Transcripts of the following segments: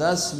10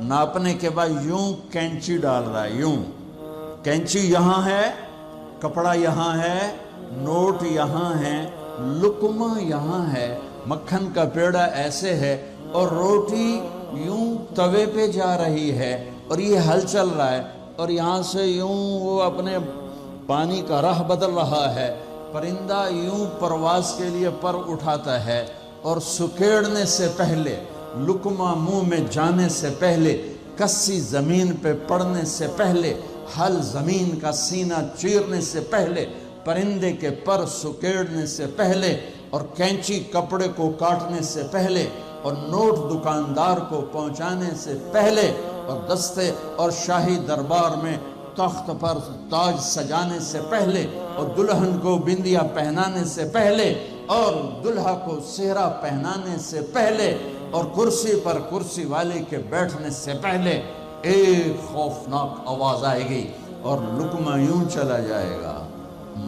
ناپنے کے بعد یوں کینچی ڈال رہا ہے، یوں کینچی یہاں ہے، کپڑا یہاں ہے، نوٹ یہاں ہے، لقمہ یہاں ہے، مکھن کا پیڑا ایسے ہے، اور روٹی یوں توے پہ جا رہی ہے، اور یہ ہل چل رہا ہے، اور یہاں سے یوں وہ اپنے پانی کا راہ بدل رہا ہے۔ پرندہ یوں پرواز کے لیے پر اٹھاتا ہے، اور سکیڑنے سے پہلے، لقمہ منہ میں جانے سے پہلے، کسی زمین پہ پڑنے سے پہلے، ہل زمین کا سینہ چیرنے سے پہلے، پرندے کے پر سکیڑنے سے پہلے، اور کینچی کپڑے کو کاٹنے سے پہلے، اور نوٹ دکاندار کو پہنچانے سے پہلے، اور دستے اور شاہی دربار میں تخت پر تاج سجانے سے پہلے، اور دلہن کو بندیا پہنانے سے پہلے، اور دلہا کو سہرا پہنانے سے پہلے، اور کرسی پر کرسی والے کے بیٹھنے سے پہلے ایک خوفناک آواز آئے گی، اور لقمہ یوں چلا جائے گا،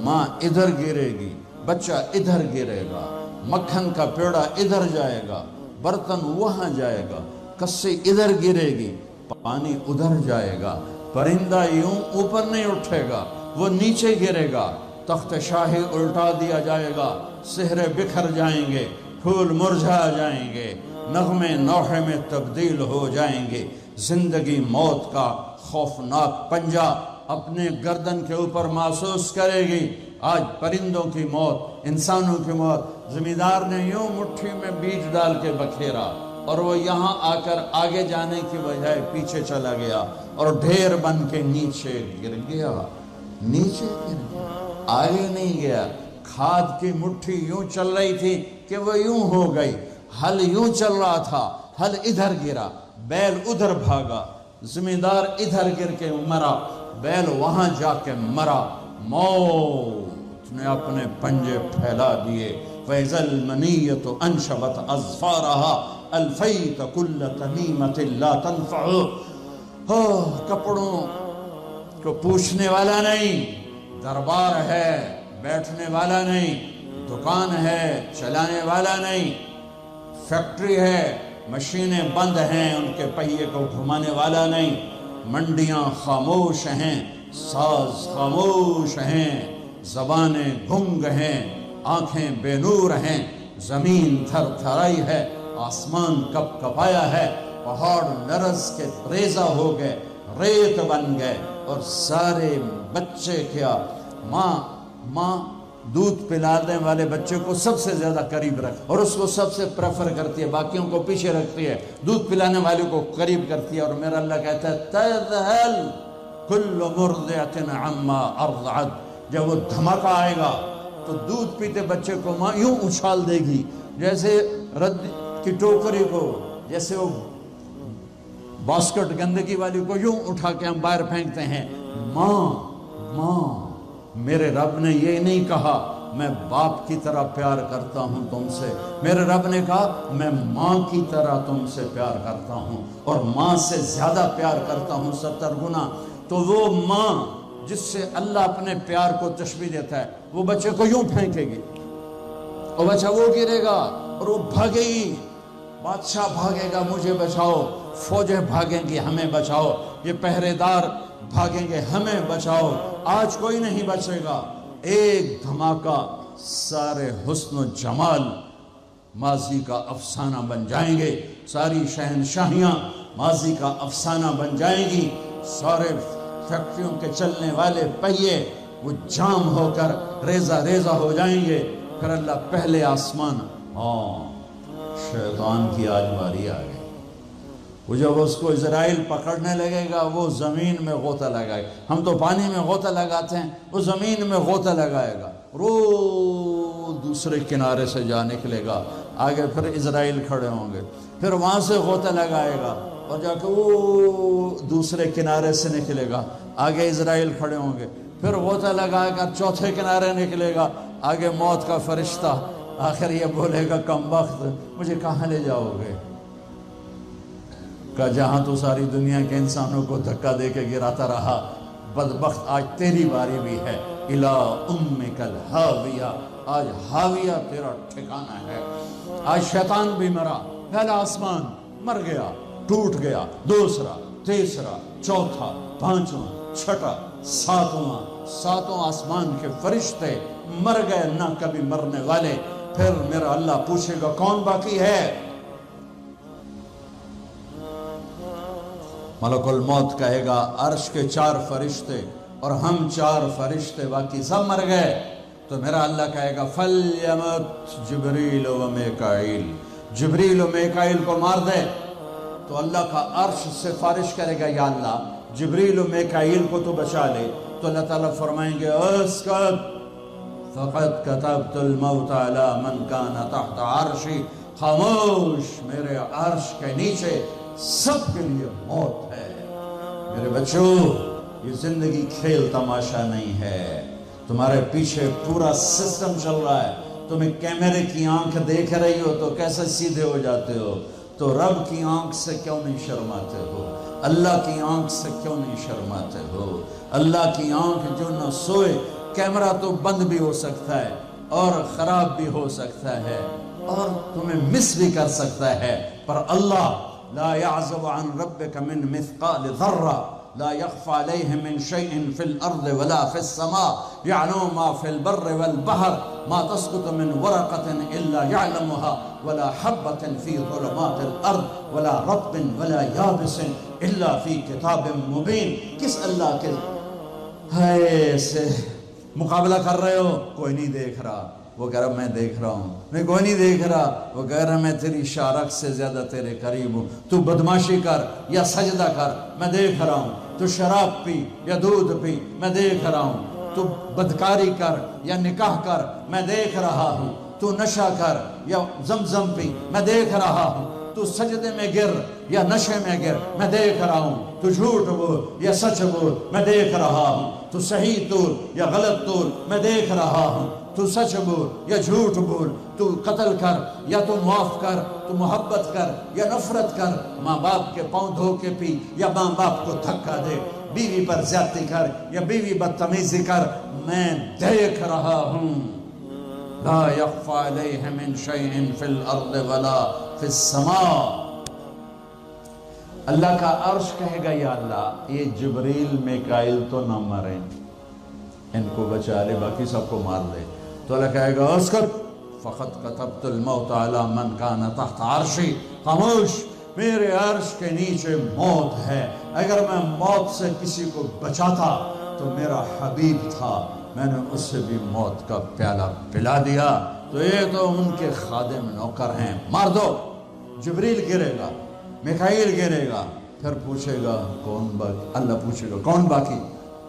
ماں ادھر گرے گی، بچہ ادھر گرے گا، مکھن کا پیڑا ادھر جائے گا، برتن وہاں جائے گا، کسی ادھر گرے گی، پانی ادھر جائے گا، پرندہ یوں اوپر نہیں اٹھے گا، وہ نیچے گرے گا، تخت شاہی الٹا دیا جائے گا، سہرے بکھر جائیں گے، پھول مرجھا جائیں گے، نغمے نوحے میں تبدیل ہو جائیں گے، زندگی موت کا خوفناک پنجہ اپنے گردن کے اوپر محسوس کرے گی۔ آج پرندوں کی موت، انسانوں کی موت، زمیندار نے یوں مٹھی میں بیج ڈال کے بکھیرا، اور وہ یہاں آ کر آگے جانے کی بجائے پیچھے چلا گیا، اور ڈھیر بن کے نیچے گر گیا، نیچے گر گیا، آگے نہیں گیا۔ کھاد کی مٹھی یوں چل رہی تھی کہ وہ یوں ہو گئی، ہل یوں چل رہا تھا، ہل ادھر گرا، بیل ادھر بھاگا، زمیندار ادھر گر کے مرا، بیل وہاں جا کے مرا، موت نے اپنے پنجے پھیلا دیے۔ فَإِذَا الْمَنِيَّةُ أَنْشَبَتْ أَظْفَارَهَا أَلْفَيْتَ كُلَّ تَمِيمَةٍ لَا تَنْفَعُ۔ کپڑوں کو پوچھنے والا نہیں، دربار ہے بیٹھنے والا نہیں، دکان ہے چلانے والا نہیں، فیکٹری ہے مشینیں بند ہیں ان کے پہیے کو گھمانے والا نہیں، منڈیاں خاموش ہیں، ساز خاموش ہیں، زبانیں گنگ ہیں، آنکھیں بے نور ہیں، زمین تھر تھرائی ہے، آسمان کپ کپایا ہے، پہاڑ لرز کے ریزہ ہو گئے، ریت بن گئے، اور سارے بچے کیا، ماں دودھ پلانے والے بچے کو سب سے زیادہ قریب رکھ، اور اس کو سب سے پریفر کرتی ہے، باقیوں کو پیچھے رکھتی ہے، دودھ پلانے والے کو قریب کرتی ہے، اور میرا اللہ کہتا ہے تذہل کل مرضعۃ عما ارضعت۔ جب وہ دھماکہ آئے گا تو دودھ پیتے بچے کو ماں یوں اچھال دے گی جیسے رد کی ٹوکری کو، جیسے وہ باسکٹ گندگی والی کو یوں اٹھا کے ہم باہر پھینکتے ہیں۔ ماں میرے رب نے یہ نہیں کہا میں باپ کی طرح پیار کرتا ہوں تم سے، میرے رب نے کہا میں ماں کی طرح تم سے پیار کرتا ہوں، اور ماں سے زیادہ پیار کرتا ہوں 70 گنا۔ تو وہ ماں جس سے اللہ اپنے پیار کو تشبیہ دیتا ہے، وہ بچے کو یوں پھینکے گی، اور بچہ وہ گرے گا، اور وہ بھاگے گی، بادشاہ بھاگے گا مجھے بچاؤ، فوجیں بھاگیں گی ہمیں بچاؤ، یہ پہرے دار بھاگیں گے ہمیں بچاؤ۔ آج کوئی نہیں بچے گا۔ ایک دھماکہ، سارے حسن و جمال ماضی کا افسانہ بن جائیں گے، ساری شہنشاہیاں ماضی کا افسانہ بن جائیں گی، سارے فیکٹریوں کے چلنے والے پہیے وہ جام ہو کر ریزہ ریزہ ہو جائیں گے۔ پھر اللہ پہلے آسمان، شیطان کی آج باری آ گئی۔ وہ جب اس کو اسرائیل پکڑنے لگے گا، وہ زمین میں غوطہ لگائے گا۔ ہم تو پانی میں غوطہ لگاتے ہیں، وہ زمین میں غوطہ لگائے گا، دوسرے کنارے سے جا نکلے گا، آگے پھر اسرائیل کھڑے ہوں گے، پھر وہاں سے غوطہ لگائے گا، اور جا کے وہ دوسرے کنارے سے نکلے گا، آگے اسرائیل کھڑے ہوں گے، پھر غوطہ لگائے گا، چوتھے کنارے نکلے گا، آگے موت کا فرشتہ، آخر یہ بولے گا کمبخت مجھے کہاں لے جاؤ گے؟ کہ جہاں تو ساری دنیا کے انسانوں کو دھکا دے کے گراتا رہا، بدبخت آج تیری باری بھی ہے، الا امک الہاویہ، آج ہاویہ تیرا ٹھکانہ ہے۔ آج شیطان بھی مرا، پہلا آسمان مر گیا، ٹوٹ گیا، دوسرا، تیسرا، چوتھا، پانچواں، چھٹا، ساتوں آسمان کے فرشتے مر گئے، نہ کبھی مرنے والے۔ پھر میرا اللہ پوچھے گا کون باقی ہے؟ ملک الموت کہے گا عرش کے 4 فرشتے اور ہم 4 فرشتے، باقی سب مر گئے۔ تو میرا اللہ کہے گا فَلْيَمُتْ جبریل و میکائیل، جبریل و میکائیل کو مار دے۔ تو اللہ کا عرش سفارش کرے گا یا اللہ جبریل و میکائیل کو تو بچا لے۔ تو اللہ تعالیٰ فرمائیں گے اسکت فقد كتبت الموت على من كان تحت عرشی، خاموش، میرے عرش کے نیچے سب کے لیے موت ہے۔ میرے بچوں، یہ زندگی کھیل تماشا نہیں ہے، تمہارے پیچھے پورا سسٹم چل رہا ہے۔ تمہیں کیمرے کی آنکھ دیکھ رہی ہو تو کیسے سیدھے ہو جاتے ہو؟ تو رب کی آنکھ سے کیوں نہیں شرماتے ہو؟ اللہ کی آنکھ سے کیوں نہیں شرماتے ہو؟ اللہ کی آنکھ جو نہ سوئے، کیمرہ تو بند بھی ہو سکتا ہے اور خراب بھی ہو سکتا ہے اور تمہیں مس بھی کر سکتا ہے، پر اللہ لا يعزب عن ربك من مثقال ذرة لا يخفى عليه من شيء في الأرض ولا في السماء يعلم ما في البر والبحر ما تسقط من ورقة إلا يعلمها ولا حبة في ظلمات الأرض ولا رطب ولا يابس إلا في كتاب مبين۔ کس اللہ کے ہے سے مقابلہ کر رہے ہو؟ کوئی نہیں دیکھ رہا، وہ کہہ رہا میں دیکھ رہا ہوں۔ میں کوئی نہیں دیکھ رہا، وہ کہہ رہا میں تیری شارک سے زیادہ تیرے قریب ہوں۔ تو بدماشی کر یا سجدہ کر، میں دیکھ رہا ہوں۔ تو شراب پی یا دودھ پی، میں دیکھ رہا ہوں۔ تو بدکاری کر یا نکاح کر، میں دیکھ رہا ہوں۔ تو نشہ کر یا زمزم پی، میں دیکھ رہا ہوں۔ تو سجدے میں گر یا نشے میں گر، میں دیکھ رہا ہوں۔ تو جھوٹ بول یا سچ بول، میں دیکھ رہا ہوں۔ تو صحیح طور یا غلط طور، میں دیکھ رہا ہوں۔ تو سچ بول یا جھوٹ بول، تو قتل کر یا تو معاف کر، تو محبت کر یا نفرت کر، ماں باپ کے پاؤں دھو کے پی یا ماں باپ کو دھکا دے، بیوی پر زیادتی کر یا بیوی بدتمیزی کر، میں دیکھ رہا ہوں۔ لا يخفى عليه من شيء في الارض ولا في السماء۔ اللہ کا عرش کہے گا یا اللہ یہ جبریل میکائیل تو نہ مریں، ان کو بچا لے، باقی سب کو مار دے۔ تو اللہ کہے گا اسکت فقط كتبت الموت على من كان تحت عرشی، خاموش، میرے عرش کے نیچے موت ہے۔ اگر میں موت سے کسی کو بچاتا تو میرا حبیب تھا، میں نے اسے بھی موت کا پیالہ پلا دیا۔ تو یہ تو ان کے خادم نوکر ہیں، مار دو۔ جبریل گرے گا، میکائیل گرے گا، پھر پوچھے گا کون باقی؟ اللہ پوچھے گا کون باقی؟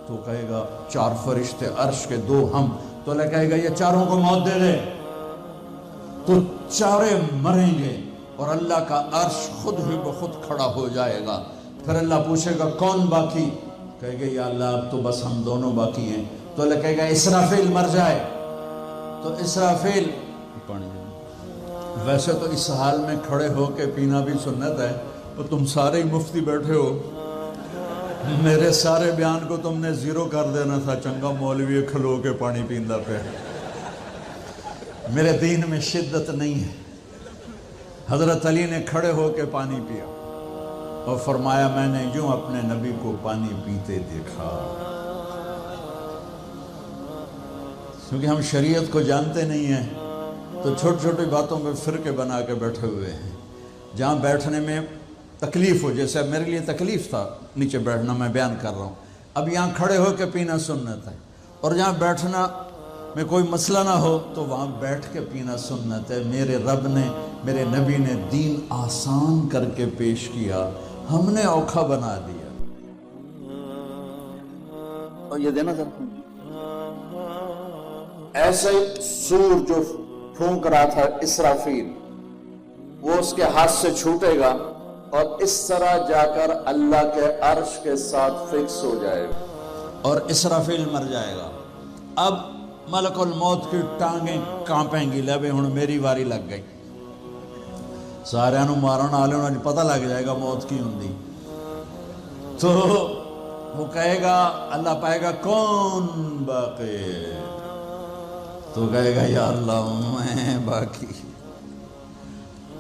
تو کہے گا 4 فرشتے عرش کے 2 ہم۔ تو اللہ کہے گا یہ چاروں کو موت دے دے۔ تو چارے مریں گے اور اللہ کا عرش خود ہی بخود کھڑا ہو جائے گا۔ پھر اللہ پوچھے گا کون باقی؟ کہے گا یا اللہ اب تو بس ہم دونوں باقی ہیں۔ تو اللہ کہے گا اسرافیل مر جائے۔ تو اسرافیل، ویسے تو اس حال میں کھڑے ہو کے پینا بھی سنت ہے، تو تم سارے ہی مفتی بیٹھے ہو، میرے سارے بیان کو تم نے زیرو کر دینا تھا، چنگا مولوی کھلو کے پانی پیندا پہ۔ میرے دین میں شدت نہیں ہے۔ حضرت علی نے کھڑے ہو کے پانی پیا اور فرمایا میں نے یوں اپنے نبی کو پانی پیتے دیکھا۔ کیونکہ ہم شریعت کو جانتے نہیں ہیں تو چھوٹی چھوٹی باتوں میں فرقے بنا کے بیٹھے ہوئے ہیں۔ جہاں بیٹھنے میں تکلیف ہو، جیسے میرے لیے تکلیف تھا نیچے بیٹھنا، میں بیان کر رہا ہوں، اب یہاں کھڑے ہو کے پینا سنت ہے، اور جہاں بیٹھنا میں کوئی مسئلہ نہ ہو تو وہاں بیٹھ کے پینا سنت ہے۔ میرے رب نے، میرے نبی نے دین آسان کر کے پیش کیا، ہم نے اوکھا بنا دیا۔ اور یہ دینا ذرا، ایسے سور جو پھونک رہا تھا اسرافیل، وہ اس کے ہاتھ سے چھوٹے گا اور اس طرح جا کر اللہ کے عرش کے ساتھ فکس ہو جائے گا اور اسرافیل مر جائے گا۔ اب ملک الموت کی ٹانگیں کانپیں گی، لے ہن میری واری لگ گئی، سارے نو مارن والے نو پتہ لگ جائے گا موت کی ہوندی۔ تو وہ کہے گا، اللہ پائے گا کون باقی؟ تو کہے گا یا اللہ میں باقی۔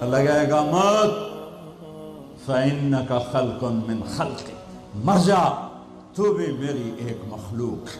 اللہ کہے گا موت فإنک خلق من خلقی، مر جا، تو بھی میری ایک مخلوق ہے۔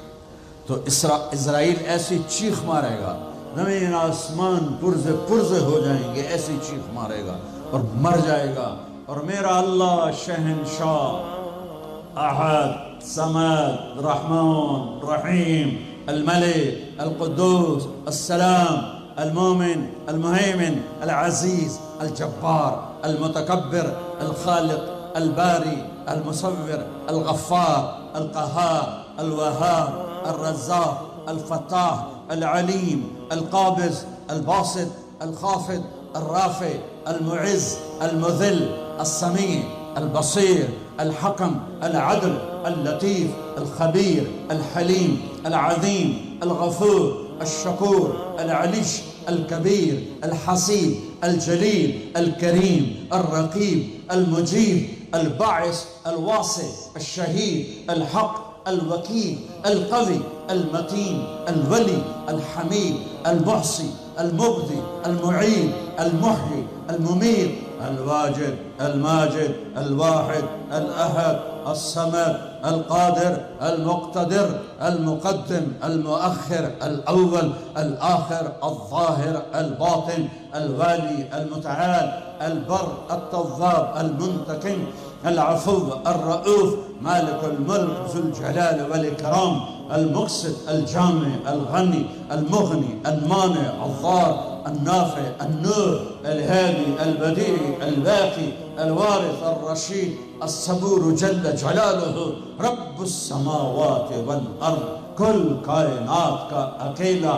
تو اسرائیل ایسی چیخ مارے گا، زمین آسمان پرزے پرزے ہو جائیں گے، ایسی چیخ مارے گا اور مر جائے گا، اور میرا اللہ شہنشاہ احد صمد رحمان رحیم الملك القدوس السلام المؤمن المهيمن العزيز الجبار المتكبر الخالق الباري المصور الغفار القهار الوهاب الرزاق الفتاح العليم القابض الباسط الخافض الرافع المعز المذل السميع البصير الحكم العدل اللطيف الخبير الحليم العظيم الغفور الشكور العليش الكبير الحسيب الجليل الكريم الرقيب المجيب الباعث الواسع الشهيد الحق الوكيل القوي المتين الولي الحميد المحصي المبدي المعيد المحيي المميت الواجد الماجد الواحد الأحد الصمد القادر المقتدر المقدم المؤخر الأول الآخر الظاهر الباطن الوالي المتعال البر التواب المنتقم العفو الرؤوف مالك الملك ذو الجلال والإكرام المقسط الجامع الغني المغني المانع الضار النافع النور الهادي البديع الباقي الوارث الرشيد الصبور جل جلاله رب السماوات والأرض كل کائنات کا اکیلا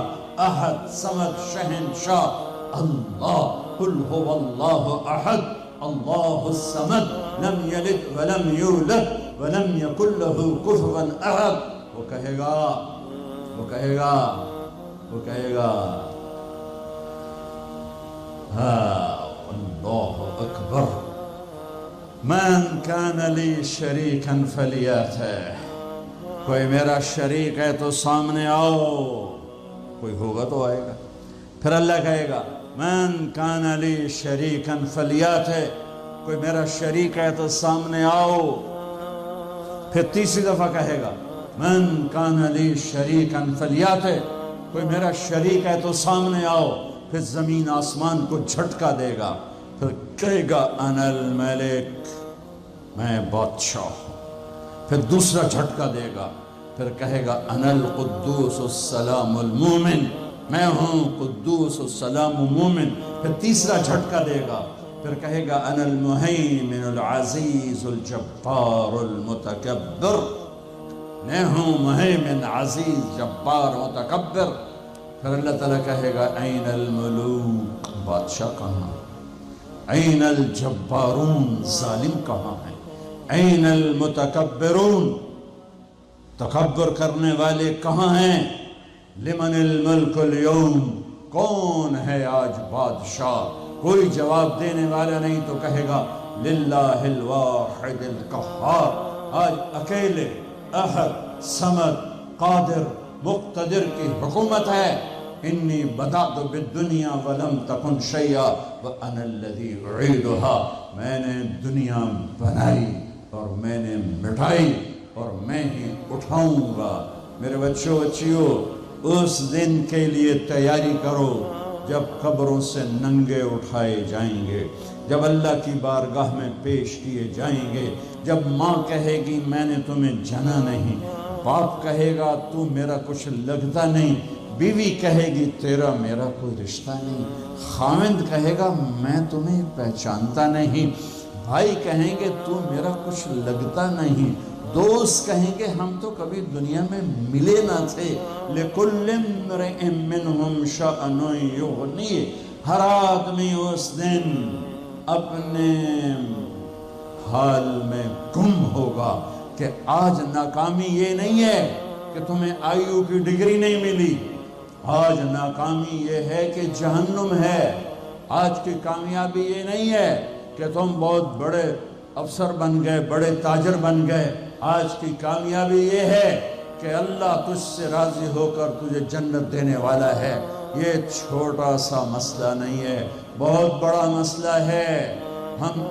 احد صمد شہنشاہ اللہ، قل هو اللہ احد اللہ الصمد لم یلد ولم یولد ولم یکن له کفوا احد۔ وہ کہے گا اللہ اکبر، من کان لی شریکا فلیاتہ، کوئی میرا شریک ہے تو سامنے آؤ، کوئی ہوگا تو آئے گا۔ پھر اللہ کہے گا من کان لی شریکا فلیاتہ، کوئی میرا شریک ہے تو سامنے آؤ۔ پھر تیسری دفعہ کہے گا من کان لی شریکا فلیاتہ، کوئی میرا شریک ہے تو سامنے آؤ۔ پھر زمین آسمان کو جھٹکا دے گا، پھر کہے گا انا الملک، میں بادشاہ ہوں۔ پھر دوسرا جھٹکا دے گا، پھر کہے گا انا القدوس السلام المومن، میں ہوں قدوس السلام مومن۔ پھر تیسرا جھٹکا دے گا، پھر کہے گا انا المہیمن العزیز الجبار المتکبر، میں ہوں مہیمن عزیز جبار متکبر۔ پھر اللہ تعالیٰ کہے گا این الملوک، بادشاہ کہاں، این الجبارون، ظالم کہاں ہیں، این المتکبرون، تکبر کرنے والے کہاں ہیں، لمن الملک اليوم، کون ہے آج بادشاہ؟ کوئی جواب دینے والا نہیں، تو کہے گا للہ الواحد القہار، آج اکیلے احد صمد قادر مقتدر کی حکومت ہے۔ انی بدأت بالدنیا ولم تکن شیئا وانا الذی اعیدها، میں نے دنیا بنائی اور میں نے مٹائی اور میں ہی اٹھاؤں گا۔ میرے بچوں بچیوں، اس دن کے لیے تیاری کرو جب قبروں سے ننگے اٹھائے جائیں گے، جب اللہ کی بارگاہ میں پیش کیے جائیں گے، جب ماں کہے گی میں نے تمہیں جنا نہیں، باپ کہے گا تو میرا کچھ لگتا نہیں، بیوی کہے گی تیرا میرا کوئی رشتہ نہیں، خاوند کہے گا میں تمہیں پہچانتا نہیں، بھائی کہیں گے تو میرا کچھ لگتا نہیں، دوست کہیں گے ہم تو کبھی دنیا میں ملے نہ تھے۔ لِكُلِّ امْرِئٍ مِّنْهُمْ شَأْنٌ يُغْنِيهِ، ہر آدمی اس دن اپنے حال میں گم ہوگا کہ آج ناکامی یہ نہیں ہے کہ تمہیں آئیو کی ڈگری نہیں ملی، آج ناکامی یہ ہے کہ جہنم ہے، آج کی کامیابی یہ نہیں ہے کہ تم بہت بڑے افسر بن گئے، بڑے تاجر بن گئے، آج کی کامیابی یہ ہے کہ اللہ تجھ سے راضی ہو کر تجھے جنت دینے والا ہے۔ یہ چھوٹا سا مسئلہ نہیں ہے، بہت بڑا مسئلہ ہے۔ ہم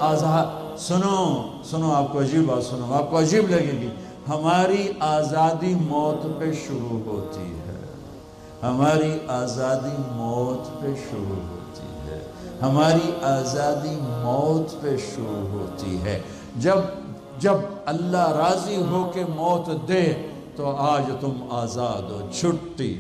سنو آپ کو عجیب بات سنو، آپ کو عجیب لگے گی، ہماری آزادی موت پہ شروع ہوتی ہے، ہماری آزادی موت پہ شروع ہوتی ہے، ہماری آزادی موت پہ شروع ہوتی ہے۔ جب اللہ راضی ہو کے موت دے تو آج تم آزاد ہو، چھٹی